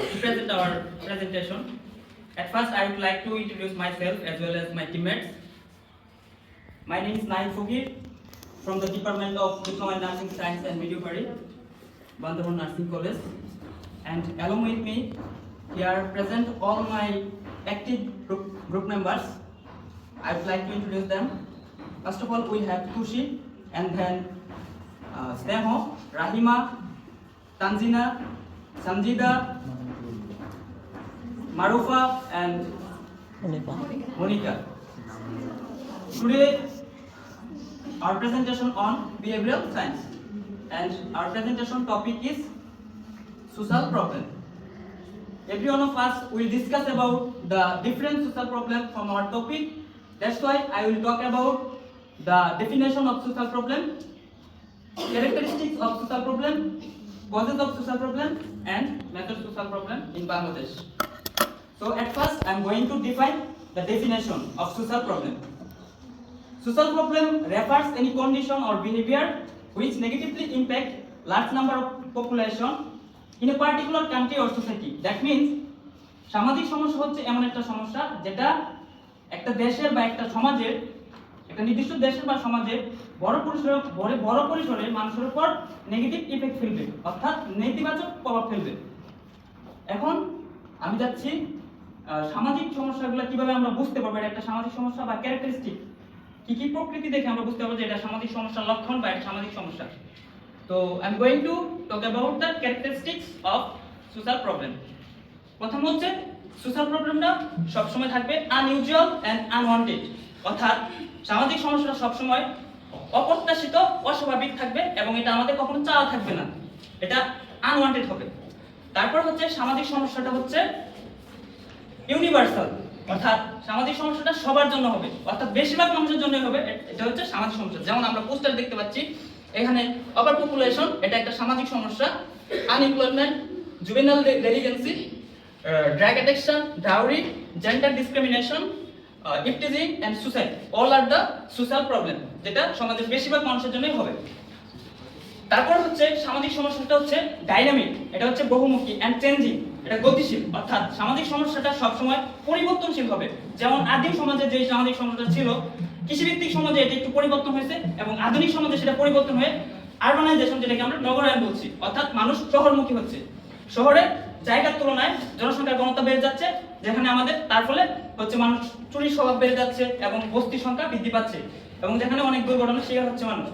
to present our presentation. At first, I would like to introduce myself as well as my teammates. My name is Naim Fugir from the Department of Diploma in Nursing Science and Midwifery, Bandhavan Nursing College. And along with me, here present all my active group members. I would like to introduce them. First of all, we have Kushi, and then Sneho, Rahima, Tanzina, Sanjida, Marufa, and Monica. Today, our presentation on behavioral science, and our presentation topic is social problem. Every one of us will discuss about the different social problem from our topic. That's why I will talk about the definition of social problem, characteristics of social problem, causes of social problem, and method social problem in Bangladesh. So at first I am going to define the definition of social problem. Social problem refers any condition or behavior which negatively impact large number of population in a particular country or society. That means সামাজিক সমস্যা হচ্ছে এমন একটা সমস্যা যেটা একটা দেশের বা একটা সমাজের, একটা নির্দিষ্ট দেশের বা সমাজের বড় পরিসরে মানুষের উপর নেগেটিভ ইফেক্ট ফেলবে, অর্থাৎ নেতিবাচক প্রভাব ফেলবে। এখন আমি যাচ্ছি সামাজিক সমস্যাগুলো কিভাবে আমরা বুঝতে পারবো এটা একটা সামাজিক সমস্যা বা ক্যারেক্টারিস্টিক, কি কি প্রকৃতি দেখে আমরা বুঝতে পারবো যে এটা সামাজিক সমস্যার লক্ষণ বা এটা সামাজিক সমস্যা। তো I am going to talk about the characteristics of social problem. প্রথম হচ্ছে সোশ্যাল প্রবলেমটা সবসময় থাকবে আনইউজুয়াল অ্যান্ড আনওয়ান্টেড, অর্থাৎ সামাজিক সমস্যাটা সবসময় অপ্রত্যাশিত, অস্বাভাবিক থাকবে এবং এটা আমাদের কখনো চাওয়া থাকবে না, এটা আনওয়ান্টেড হবে। তারপর হচ্ছে সামাজিক সমস্যাটা হচ্ছে ইউনিভার্সাল, অর্থাৎ সামাজিক সমস্যাটা সবার জন্য হবে, অর্থাৎ বেশিরভাগ মানুষের জন্যই হবে। এটা হচ্ছে সামাজিক সমস্যা। যেমন আমরা পোস্টার দেখতে পাচ্ছি এখানে, ওভার পপুলেশন এটা একটা সামাজিক সমস্যা, unemployment, juvenile delinquency, drug addiction, dowry, gender discrimination, eve teasing and suicide all are the social problem, যেটা সমাজের বেশিরভাগ মানুষের জন্যই হবে। তারপর হচ্ছে সামাজিক সমস্যাটা হচ্ছে ডাইনামিক, এটা হচ্ছে বহুমুখী এন্ড চেঞ্জিং, এটা গতিশীল, অর্থাৎ সামাজিক সমস্যাটা সবসময় পরিবর্তনশীল হবে। যেমন আদিম সমাজে যে সামাজিক সমস্যাটা ছিল, কৃষিভিত্তিক সমাজে এটা একটু পরিবর্তন হয়েছে এবং আধুনিক সমাজে সেটা পরিবর্তন হয়ে আরবানাইজেশন, যেটাকে আমরা নগরায়ন বলছি, অর্থাৎ মানুষ শহরমুখী হচ্ছে। শহরে জায়গার তুলনায় জনসংখ্যার ঘনত্ব বেড়ে যাচ্ছে, যেখানে আমাদের তার ফলে হচ্ছে মানুষ চুরির স্বভাব বেড়ে যাচ্ছে এবং বস্তির সংখ্যা বৃদ্ধি পাচ্ছে এবং যেখানে অনেক দুর্ঘটনার শিকার হচ্ছে মানুষ।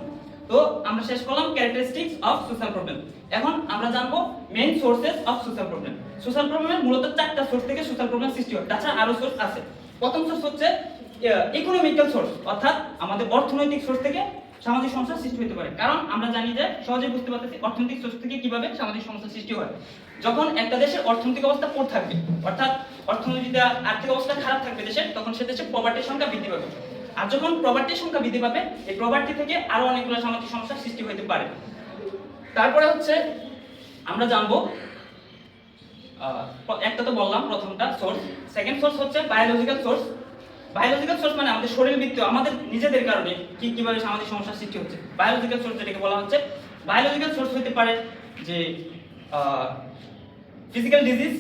তো আমরা শেষ করলাম ক্যারেক্টারিস্টিক্স অফ সোশ্যাল প্রবলেম। এখন আমরা জানবো main sources of social problem. Social প্রবলেমের মূলত 4টা সোর্স থেকে সোশ্যাল প্রবলেম সৃষ্টি হয়, তাছাড়া আরো সোর্স আছে। প্রথম সোর্স হচ্ছে ইকোনমিক্যাল সোর্স, অর্থাৎ আমাদের অর্থনৈতিক সোর্স থেকে সামাজিক সমস্যা সৃষ্টি হতে পারে। কারণ আমরা জানি যে সহজে বুঝতে পারতেছি অর্থনৈতিক সোর্স থেকে কিভাবে সামাজিক সমস্যা সৃষ্টি হয়। যখন একটা দেশের অর্থনৈতিক অবস্থা পোর থাকবে, অর্থাৎ অর্থনৈতিক আর্থিক অবস্থা খারাপ থাকবে দেশের, তখন সে দেশে প্রপার্টির সংখ্যা বৃদ্ধি পাবে। আর যখন প্রপার্টির সংখ্যা বৃদ্ধি পাবে, এই প্রপার্টি থেকে আরো অনেকগুলো সামাজিক সমস্যার সৃষ্টি হতে পারে। তারপরে হচ্ছে আমরা জানবো, একটা তো বললাম প্রথমটা সোর্স। সেকেন্ড সোর্স হচ্ছে বায়োলজিক্যাল সোর্স। বায়োলজিক্যাল সোর্স মানে আমাদের শরীরবৃত্তীয়, আমাদের নিজেদের কারণে কিভাবে সামাজিক সমস্যার সৃষ্টি হচ্ছে। বায়োলজিক্যাল সোর্স যেটাকে বলা হচ্ছে, বায়োলজিক্যাল সোর্স হতে পারে যে ফিজিক্যাল ডিজিজ,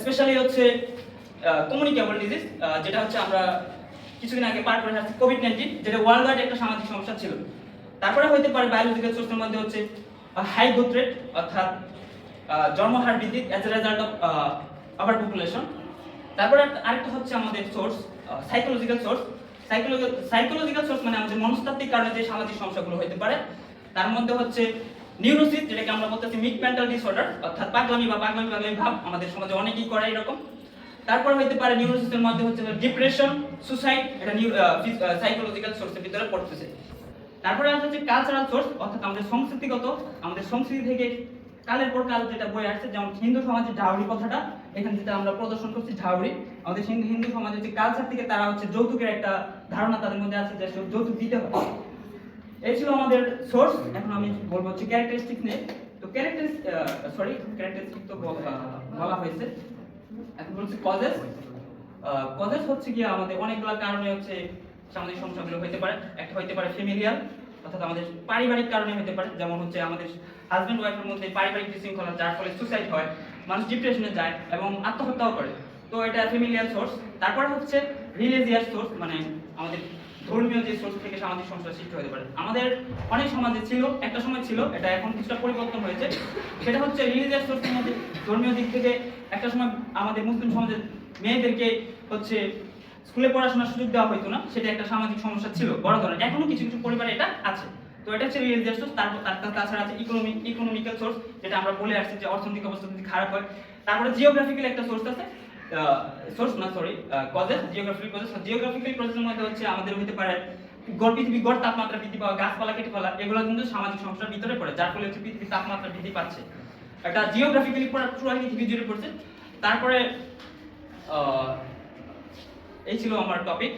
স্পেশালি হচ্ছে কমিউনিকেবল ডিজিজ, যেটা হচ্ছে আমরা কিছুদিন আগে পার করে আসছি কোভিড-19, যেটা ওয়ার্ল্ড ওয়াইড একটা সামাজিক সমস্যা ছিল। তারপরে হতে পারে বায়োলজিক্যাল সোর্সের মধ্যে হচ্ছে হাই গ্রোথ রেট, অর্থাৎ জন্মহার বৃদ্ধি as a result of over population. তারপরে আরেকটা হচ্ছে আমাদের source psychological source. Psychological source মানে আমাদের মনস্তাত্ত্বিক কারণে যে সামাজিক সমস্যাগুলো হতে পারে। তার মধ্যে হচ্ছে নিউরোসিস, যেটাকে আমরা বলতেছি মিড মেন্টাল ডিসঅর্ডার, অর্থাৎ পাগলামি ভাব আমাদের সমাজে অনেকেই করে এরকম। তারপর হতে পারে নিউরোসিসের মধ্যে হচ্ছে ডিপ্রেশন, সুসাইড, এটা সাইকোলজিক্যাল সোর্সের ভিতরে পড়তেছে। তারপরে হচ্ছে কালচারাল সোর্স, অর্থাৎ আমাদের সংস্কৃতিগত, আমাদের সংস্কৃতি থেকে কালের পর কাল যেটা বয়ে আসছে। যেমন হিন্দু সমাজে ডাউরি কথাটা এখানে যেটা আমরা প্রদর্শন করছি, ডাউরি আমাদের হিন্দু সমাজে যে কালচার থেকে তারা হচ্ছে যৌতুকের একটা ধারণা তাদের মধ্যে আছে যে যৌতুক দিতে হবে। এই ছিল আমাদের সোর্স। এখন আমি বলবো হচ্ছে ক্যারেক্টারিস্টিক নিয়ে। তো ক্যারেক্টারিস্টিক তো বলা হয়েছে, এখন বলছি কজেস। কজেস হচ্ছে কি আমাদের অনেকগুলো কারণে হচ্ছে সামাজিক সমস্যাগুলো হতে পারে। একটা হতে পারে ফ্যামিলিয়াল, অর্থাৎ আমাদের পারিবারিক কারণে হতে পারে, যেমন হচ্ছে আমাদের হাজবেন্ড ওয়াইফের মধ্যে পারিবারিক বিশৃঙ্খলা, যার ফলে সুসাইড হয়। মানুষ ডিপ্রেশনে যায় এবং আত্মহত্যাও করে। তো এটা ফ্যামিলিয়াল সোর্স। তারপরে হচ্ছে রিলিজিয়াস সোর্স, মানে আমাদের ধর্মীয় যে সোর্স থেকে সামাজিক সমস্যা সৃষ্টি হতে পারে। আমাদের অনেক সমাজে ছিল, একটা সময় ছিল, এটা এখন কিছুটা পরিবর্তন হয়েছে। সেটা হচ্ছে রিলিজিয়াস সোর্সের মধ্যে ধর্মীয় দিক থেকে একটা সময় আমাদের মুসলিম সমাজের মেয়েদেরকে হচ্ছে স্কুলে পড়াশোনার সুযোগ দেওয়া হতো না, সেটা একটা সামাজিক সমস্যা ছিল বড় ধরনের। এখনো কিছু কিছু পরিবারে এটা আছে। তো এটা হচ্ছে রিলিজিয়াস সোর্স। তাছাড়া আছে ইকোনমিক্যাল সোর্স, যেটা আমরা বলে আসছি যে অর্থনৈতিক অবস্থা যদি খারাপ হয়। তারপরে জিওগ্রাফিক্যাল একটা সোর্স আছে, কজেস, জিওগ্রাফিক্যাল প্রসেসের মধ্যে হচ্ছে আমাদের হতে পারে পৃথিবীর তাপমাত্রা বৃদ্ধি পাওয়া, গাছপালা কেটে ফেলা, এগুলো কিন্তু সামাজিক সমস্যার ভিতরে পড়ে, যার ফলে হচ্ছে পৃথিবীর তাপমাত্রা বৃদ্ধি পাচ্ছে। এটা জিওগ্রাফিক্যালি পুরো পৃথিবী জুড়ে পড়ছে। তারপরে এই ছিল আমার টপিক।